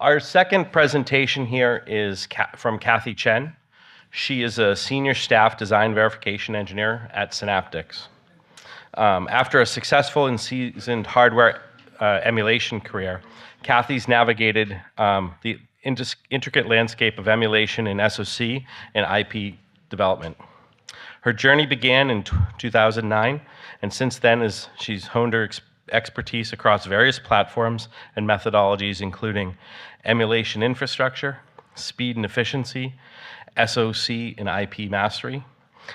Our second presentation here is from Kathy Chen. She is a senior staff design verification engineer at Synaptics. After a successful and seasoned hardware emulation career, Kathy's navigated the intricate landscape of emulation in SoC and IP development. Her journey began in 2009, and since then she's honed her expertise across various platforms and methodologies, including emulation infrastructure, speed and efficiency, SoC and IP mastery,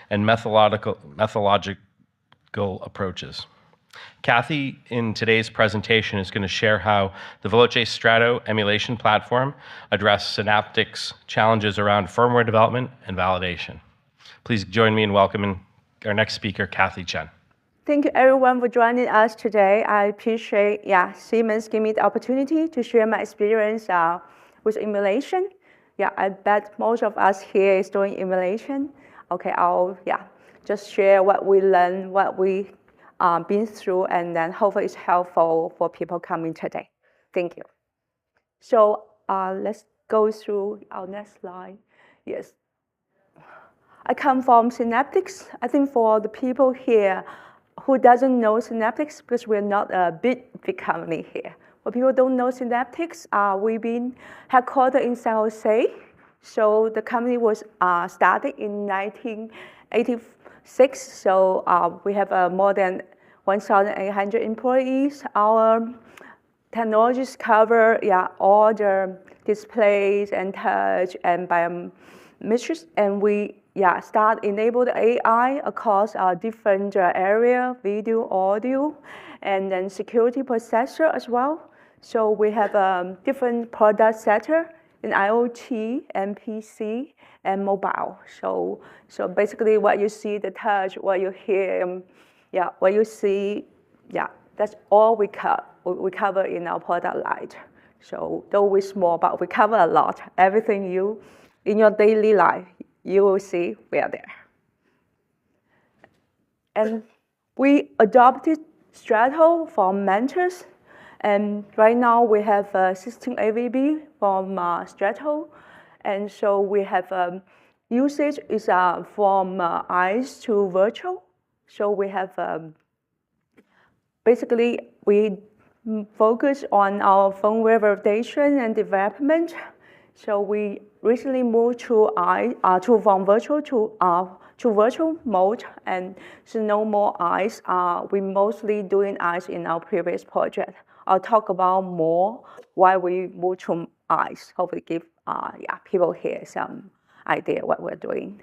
and methodological approaches. Kathy, in today's presentation, is going to share how the Veloce Strato emulation platform addressed Synaptics' challenges around firmware development and validation. Please join me in welcoming our next speaker, Kathy Chen. Thank you everyone for joining us today. I appreciate Siemens giving me the opportunity to share my experience with emulation. I bet most of us here is doing emulation. Okay, I'll just share what we learned, what we been through, and then hopefully it's helpful for people coming today. Thank you. So let's go through our next slide. Yes. I come from Synaptics. I think for the people here who doesn't know Synaptics, because we're not a big company here. For people who don't know Synaptics, we've been headquartered in San Jose. So the company was started in 1986. So we have more than 1,800 employees. Our technologies cover all the displays and touch and biometrics, and we start enable the AI across different area, video, audio, and then security processor as well. So we have different product sector in IoT, and PC, and mobile. So basically what you see, the touch, what you hear, what you see, that's all we cover in our product line. So though we're small, but we cover a lot. Everything you, in your daily life, you will see we are there. And we adopted Strato from Mentos. And right now we have 16 AVB from Strato. And so we have usage is from ICE to virtual. So we have, basically we focus on our firmware validation and development. So we recently moved from virtual to virtual mode, and so no more ICE. We mostly doing ICE in our previous project. I'll talk about more why we moved from ICE. Hopefully give people here some idea what we're doing.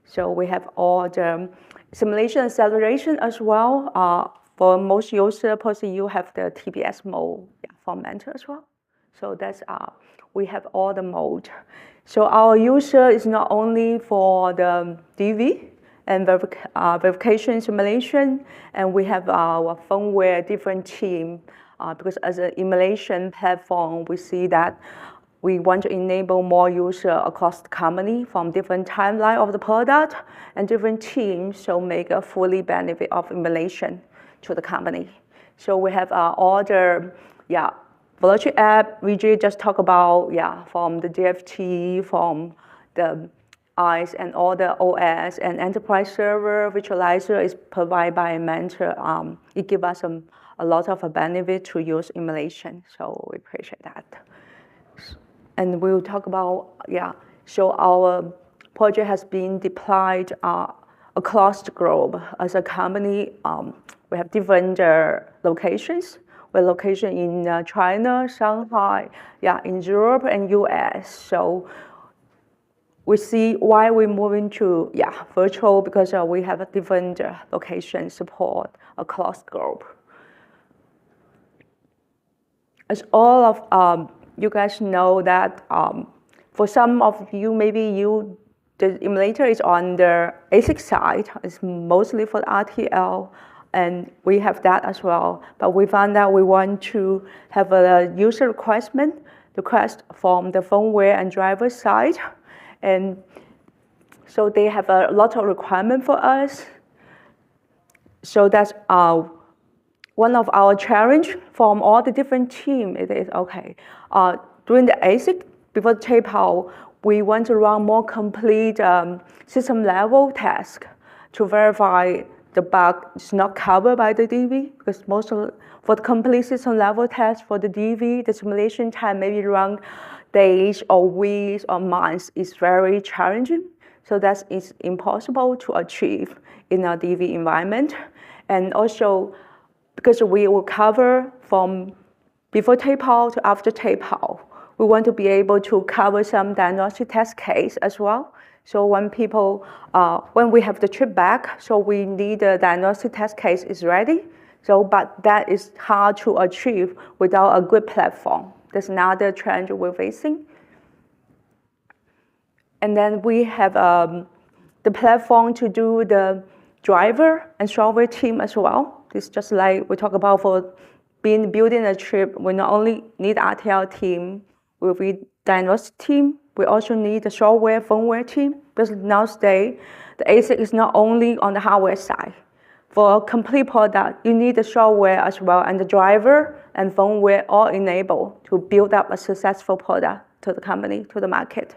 So we have all the simulation acceleration as well. For most users, possibly you have the TPS mode from Mentor as well. So that's we have all the mode. So our user is not only for the DV and verification simulation, and we have our firmware different team, because as an emulation platform, we see that we want to enable more users across the company from different timeline of the product and different teams, so make a fully benefit of emulation to the company. So we have all the Veloce app, we just talk about, from the DFT, from the ICE, and all the OS and enterprise server virtualizer is provided by Mentor. It gives us a lot of benefit to use emulation, so we appreciate that. And we'll talk about, so our project has been deployed across the globe. As a company, we have different locations. We're located in China, Shanghai, in Europe and US. So we see why we're moving to virtual, because we have a different location support across the globe. As all of you guys know that for some of you, maybe the emulator is on the ASIC side. It's mostly for RTL. And we have that as well. But we found that we want to have a user request from the firmware and driver side. And so they have a lot of requirement for us. So that's one of our challenge from all the different teams. It is, okay, during the ASIC, before tape out, we want to run more complete system level task to verify the bug is not covered by the DV, because for the complete system level test for the DV, the simulation time maybe run days or weeks or months is very challenging. So that is impossible to achieve in a DV environment. And also, because we will cover from before tape out to after tape out, we want to be able to cover some diagnostic test case as well. So when we have the chip back, so we need the diagnostic test case is ready. So, but that is hard to achieve without a good platform. That's another challenge we're facing. And then we have the platform to do the driver and software team as well. It's just like we talk about for building a chip, we not only need RTL team, we need diagnostic team, we also need the software firmware team, because nowadays the ASIC is not only on the hardware side. For a complete product, you need the software as well, and the driver and firmware all enabled to build up a successful product to the company, to the market.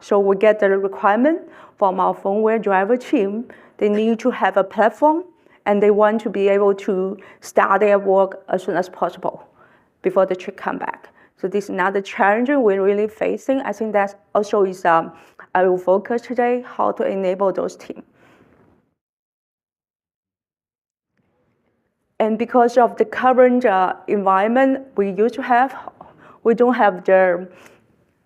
So we get the requirement from our firmware driver team. They need to have a platform, and they want to be able to start their work as soon as possible before the chip come back. So this is another challenge we're really facing. I think that also is I will focus today how to enable those teams. And because of the current environment we used to have, we don't have the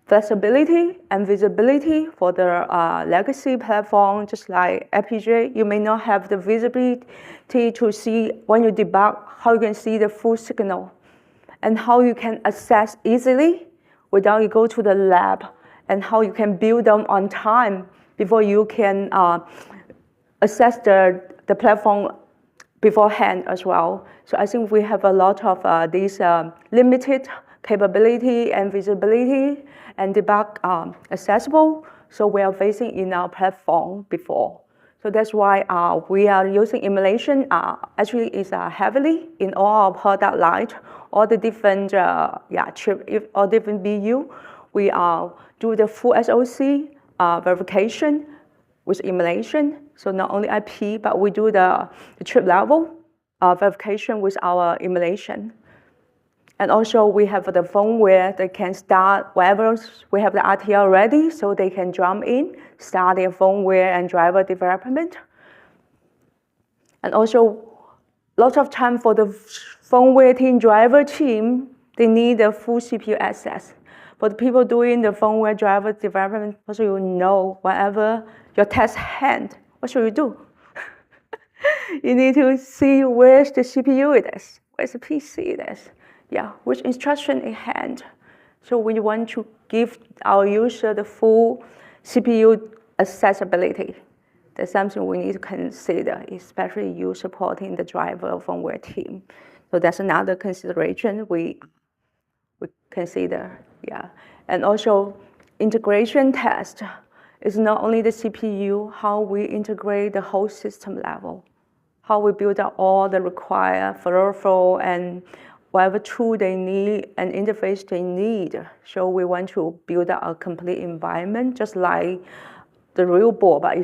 flexibility and visibility for the legacy platform, just like FPGA. You may not have the visibility to see when you debug, how you can see the full signal and how you can assess easily without you go to the lab, and how you can build them on time before you can assess the platform beforehand as well. So I think we have a lot of these limited capability and visibility and debug accessible. So we are facing in our platform before. So that's why we are using emulation. Actually, is heavily in all our product line, all the different chip, all different BU. We do the full SoC verification with emulation. So not only IP, but we do the chip level verification with our emulation. And also we have the firmware that can start wherever we have the RTL ready, so they can jump in, start their firmware and driver development. And also lots of time for the firmware team, driver team, they need the full CPU access. For the people doing the firmware driver development, also you know whenever your test hand, what should you do? You need to see where's the CPU it is, where's the PC it is. Yeah, which instruction in hand. So we want to give our user the full CPU accessibility. That's something we need to consider, especially you supporting the driver firmware team. So that's another consideration we consider. Yeah, and also integration test is not only the CPU, how we integrate the whole system level, how we build up all the required peripheral and whatever tool they need and interface they need. So we want to build up a complete environment, just like the real board, but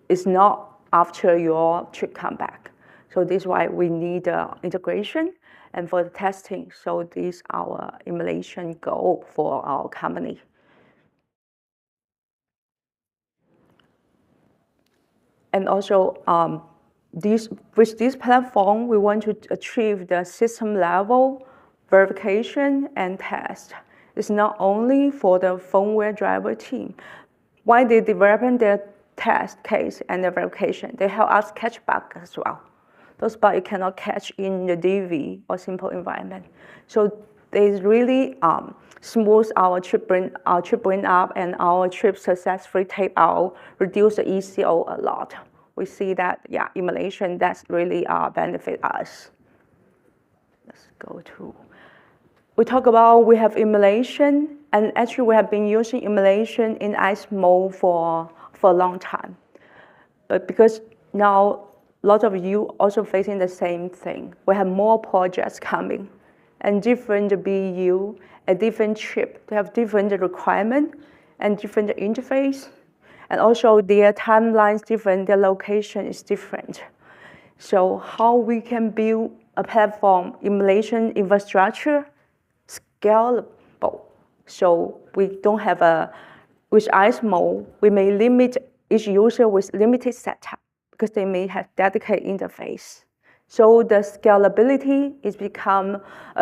it's not after your chip come back. So this is why we need integration and for the testing. So this is our emulation goal for our company. And also, with this platform, we want to achieve the system level verification and test. It's not only for the firmware driver team. While they develop their test case and the verification, they help us catch bugs as well. Those bugs you cannot catch in the DV or simple environment. So they really smooth our chip bring up and our chip successfully tape out, reduce the ECO a lot. We see that, emulation, that's really benefit us. Let's go to, we talk about we have emulation, and actually we have been using emulation in ICE mode for a long time. But because now a lot of you also facing the same thing, we have more projects coming, and different BU, a different chip. They have different requirement and different interface. And also their timelines different, their location is different. So how we can build a platform emulation infrastructure scalable. So we don't have with ISMO, we may limit each user with limited setup because they may have dedicated interface. So the scalability is become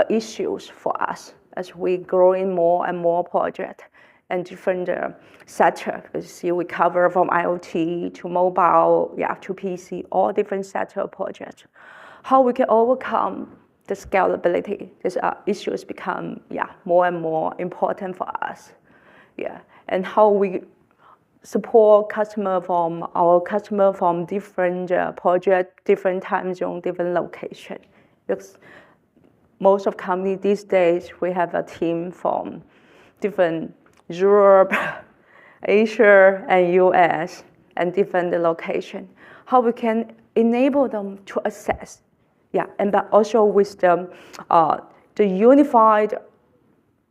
issues for us as we grow in more and more projects and different sector. You see, we cover from IoT to mobile, to PC, all different sector projects. How we can overcome the scalability? These issues become more and more important for us. And how we support our customer from different project, different time zone, different location. Because most of company these days, we have a team from different Europe, Asia, and US, and different location. How we can enable them to access, and but also with the unified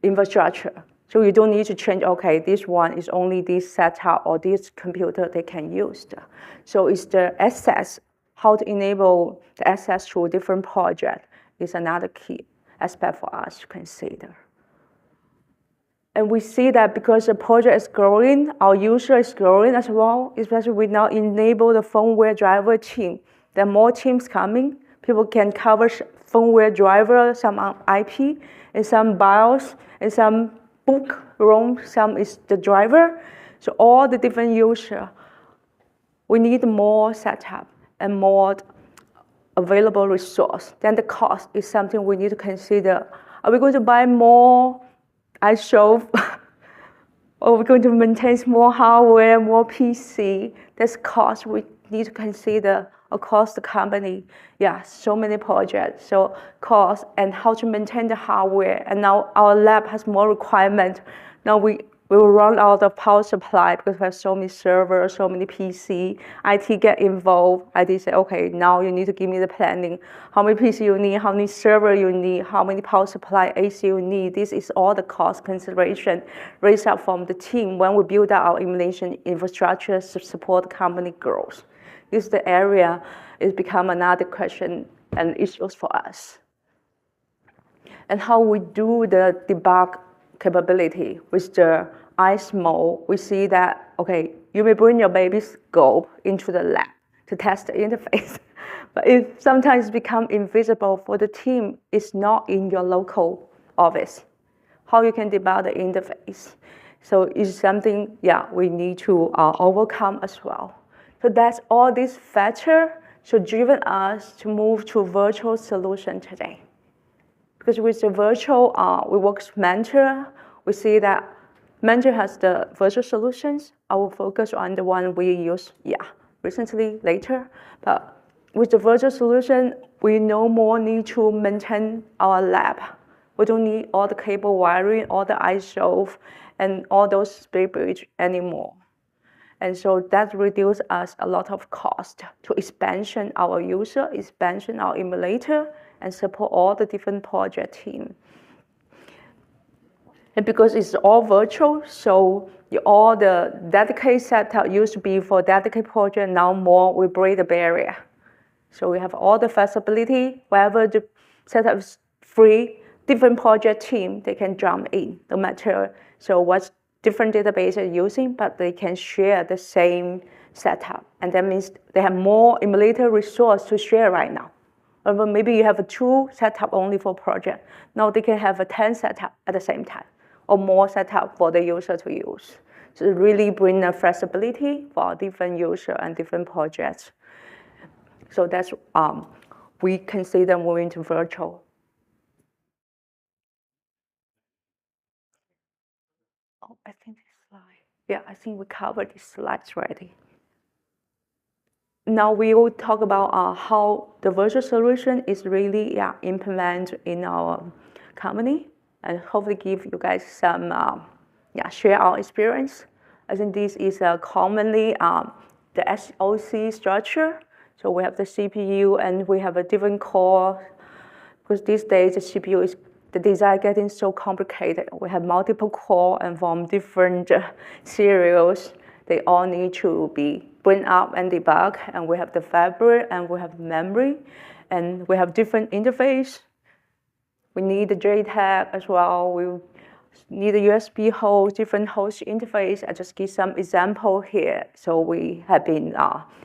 infrastructure. So you don't need to change, okay, this one is only this setup or this computer they can use. So it's the access, how to enable the access to a different project is another key aspect for us to consider. And we see that because the project is growing, our user is growing as well, especially we now enable the firmware driver team. There are more teams coming. People can cover firmware driver, some on IP, and some BIOS, and some book, ROM, some is the driver. So all the different users, we need more setup and more available resource. Then the cost is something we need to consider. Are we going to buy more iShelf? Or are we going to maintain more hardware, more PC? That's cost we need to consider across the company. So many projects, so cost and how to maintain the hardware. And now our lab has more requirement. Now we will run out of power supply because we have so many servers, so many PC. IT get involved. IT say, okay, now you need to give me the planning. How many PC you need, how many server you need, how many power supply AC you need. This is all the cost consideration raised up from the team when we build out our emulation infrastructure to support company growth. This is the area, it's become another question and issues for us. And how we do the debug capability with the ISMO, we see that, okay, you may bring your baby scope into the lab to test the interface, but it sometimes become invisible for the team. It's not in your local office. How you can debug the interface. So it's something, we need to overcome as well. So that's all these factors should driven us to move to virtual solution today. Because with the virtual, we work with Mentor. We see that Mentor has the virtual solutions. I will focus on the one we use, recently, later. But with the virtual solution, we no more need to maintain our lab. We don't need all the cable wiring, all the iShelf, and all those split bridge anymore. And so that reduces us a lot of cost to expansion our user, expansion our emulator, and support all the different project team. And because it's all virtual, so all the dedicated setup used to be for dedicated project, now more we break the barrier. So we have all the flexibility, wherever the setup is free, different project team, they can jump in, no matter what different database are using, but they can share the same setup. And that means they have more emulator resource to share right now. Or maybe you have a 2 setup only for project. Now they can have a 10 setup at the same time, or more setup for the user to use. So it really bring a flexibility for different user and different projects. So that's, we consider moving to virtual. Oh, I think this slide. I think we covered these slides already. Now we will talk about how the virtual solution is really implemented in our company, and hopefully give you guys some share our experience. I think this is commonly the SoC structure. So we have the CPU and we have a different core, because these days the CPU is the design getting so complicated. We have multiple core and from different serials. They all need to be bring up and debug. And we have the fabric and we have memory. And we have different interface. We need the JTAG as well. We need a USB host, different host interface. I just give some example here. So we have been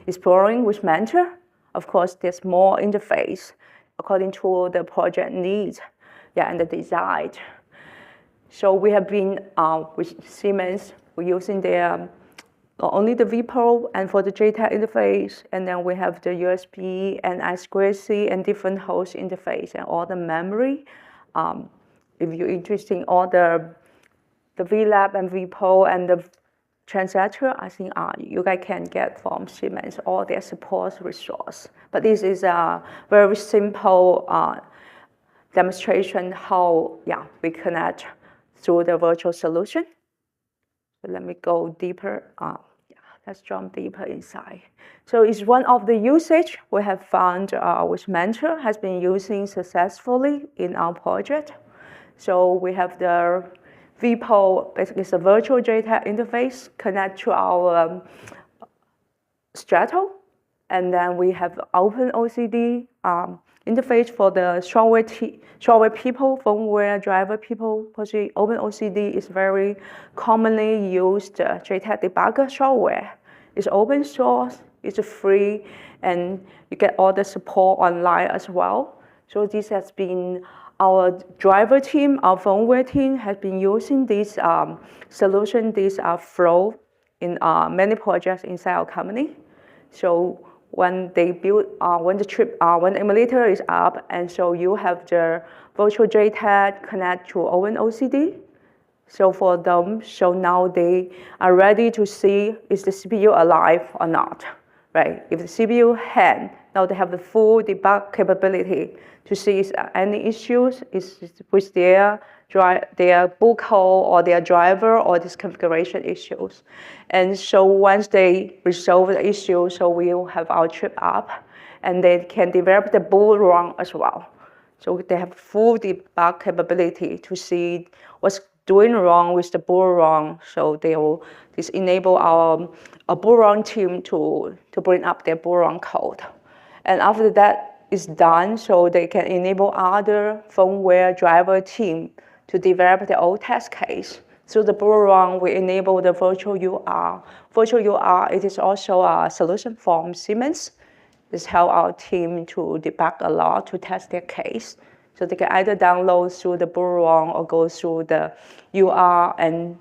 exploring with Mentor. Of course, there's more interface according to the project needs, and the design. So we have been with Siemens. We're using their not only the vProbe and for the JTAG interface, and then we have the USB and I2C and different host interface and all the memory. If you're interested in all the VLab and vProbe and the transactor, I think you guys can get from Siemens all their support resource. But this is a very simple demonstration how we connect through the virtual solution. So let me go deeper. Let's jump deeper inside. So it's one of the usage we have found with Mentor has been using successfully in our project. So we have the vProbe, basically it's a virtual JTAG interface connect to our Strato. And then we have open OCD interface for the software people, firmware driver people. Open OCD is very commonly used JTAG debugger software. It's open source, it's free, and you get all the support online as well. So this has been our driver team, our firmware team has been using this solution, this flow in many projects inside our company. So when they build, when the emulator is up, and so you have the virtual JTAG connect to OpenOCD. So for them, so now they are ready to see is the CPU alive or not, right? If the CPU hang, now they have the full debug capability to see is any issues is with their boot code or their driver or this configuration issues. And so once they resolve the issue, so we will have our chip up, and they can develop the boot run as well. So they have full debug capability to see what's doing wrong with the boot run. So they will just enable our boot run team to bring up their boot run code. And after that is done, so they can enable other firmware driver team to develop their own test case. So the boot run will enable the virtual UR. Virtual UR, it is also a solution from Siemens. It's help our team to debug a lot, to test their case. So they can either download through the boot run or go through the UR and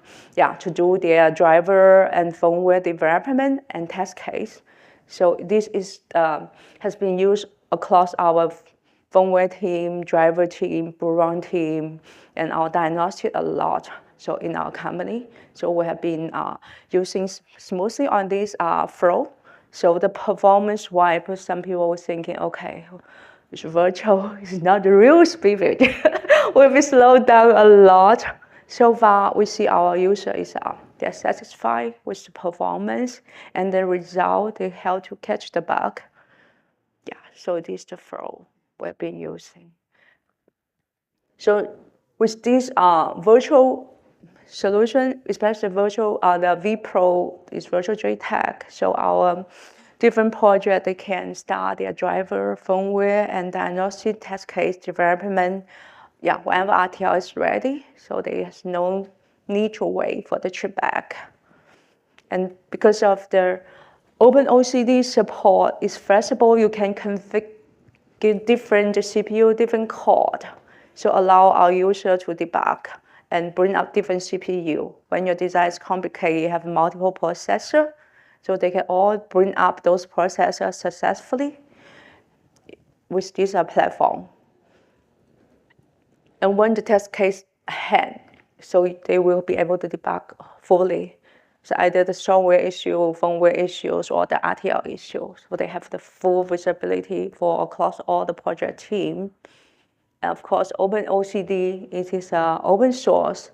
to do their driver and firmware development and test case. So this is has been used across our firmware team, driver team, boot run team, and our diagnostic a lot. So in our company, so we have been using smoothly on this flow. So the performance-wise, some people were thinking, okay, it's virtual, it's not the real speed. We'll be slowed down a lot. So far, we see our user is they're satisfied with the performance and the result. They help to catch the bug. So this is the flow we've been using. So with this virtual solution, especially virtual, the vProbe is virtual JTAG. So our different projects, they can start their driver, firmware, and diagnostic test case development. Whenever RTL is ready, so there's no need to wait for the chip back. And because of the OpenOCD support is flexible, you can configure different CPU, different core. So allow our user to debug and bring up different CPU. When your design is complicated, you have multiple processors, so they can all bring up those processors successfully with this platform. And when the test case hand, so they will be able to debug fully. So either the software issue, firmware issues, or the RTL issues. So they have the full visibility for across all the project team. And of course, OpenOCD, it is open source.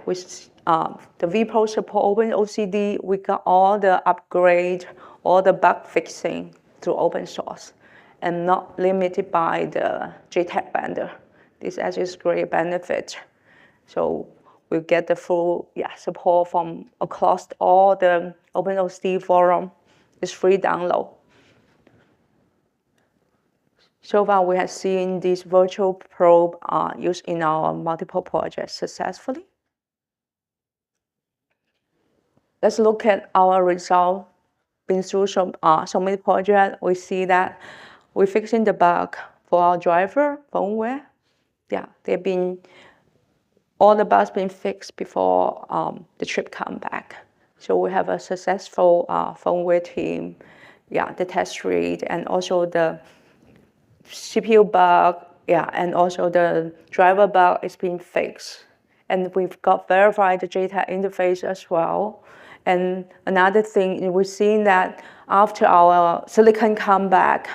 With the vProbe support OpenOCD, we got all the upgrade, all the bug fixing through open source, and not limited by the JTAG vendor. This actually is great benefit. So we get the full support from across all the OpenOCD forum. It's free download. So far, we have seen this virtual probe used in our multiple projects successfully. Let's look at our result. Been through so many projects, we see that we're fixing the bug for our driver firmware. Yeah, all the bugs been fixed before the chip come back. So we have a successful firmware team, the test read, and also the CPU bug, and also the driver bug is being fixed. And we've got verified the JTAG interface as well. And another thing, we've seen that after our silicon come back,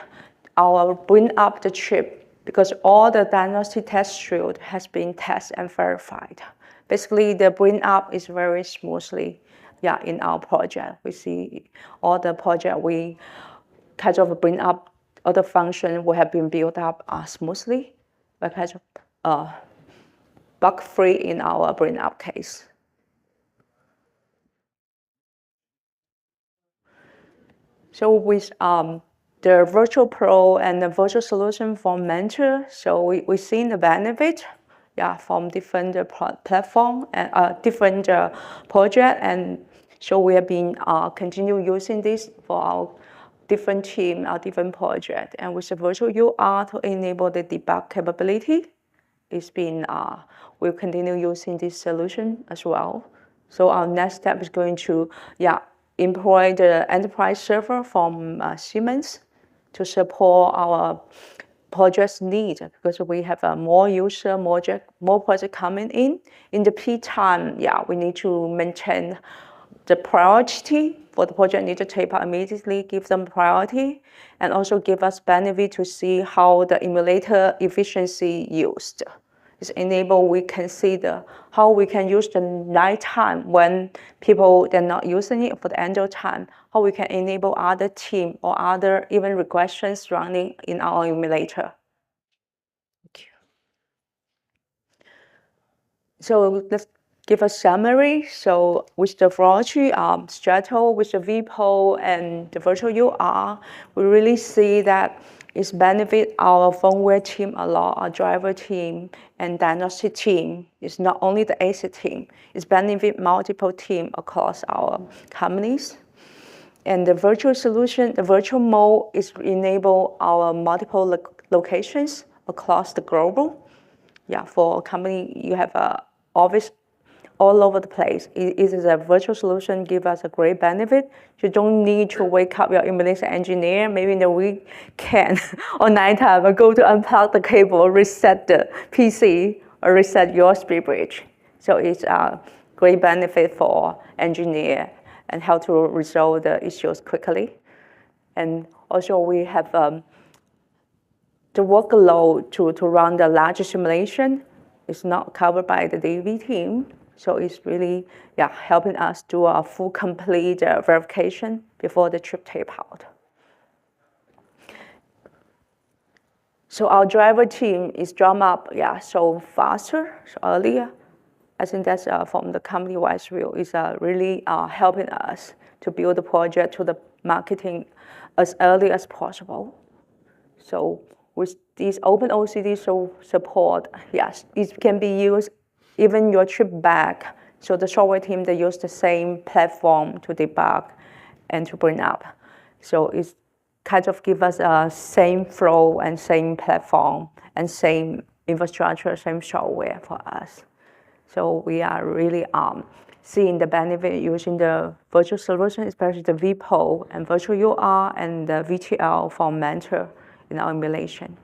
our bring up the chip, because all the diagnostic test field has been tested and verified. Basically, the bring up is very smoothly, in our project. We see all the project we kind of bring up, other functions will have been built up smoothly, but kind of bug-free in our bring up case. So with the Virtual Pro and the virtual solution from Mentor, so we've seen the benefit from different platform and different project, and so we have been continue using this for our different team, our different project, and with the virtual UR to enable the debug capability, it's been we'll continue using this solution as well. So our next step is going to employ the enterprise server from Siemens to support our project's need, because we have more user, more project coming in. In the peak time, we need to maintain the priority for the project need to tape out immediately, give them priority, and also give us benefit to see how the emulator efficiency used. It's enable we can see how we can use the night time when people they're not using it for the end of time, how we can enable other team or other even regressions running in our emulator. Thank you. So let's give a summary. So with the Veloce Strato, with the vProbe and the virtual UR, we really see that it's benefit our firmware team a lot, our driver team and diagnostic team. It's not only the AC team, it's benefit multiple teams across our companies. And the virtual solution, the virtual mode is enable our multiple locations across the global. For a company, you have a office all over the place. It is a virtual solution, give us a great benefit. You don't need to wake up your emulation engineer, maybe in the weekend or nighttime, or go to unplug the cable, reset the PC, or reset your speed bridge. So it's a great benefit for engineer and how to resolve the issues quickly. And also we have the workload to run the larger simulation is not covered by the DV team. So it's really helping us do a full complete verification before the chip tape out. So our driver team is drum up so faster, so earlier. I think that's from the company-wide view is really helping us to build the project to the marketing as early as possible. So with these OpenOCD support, it can be used even your trip back. So the software team, they use the same platform to debug and to bring up. So it's kind of give us a same flow and same platform and same infrastructure, same software for us. So we are really seeing the benefit using the virtual solution, especially the vProbe and virtual UR and the VTL from Mentor in our emulation.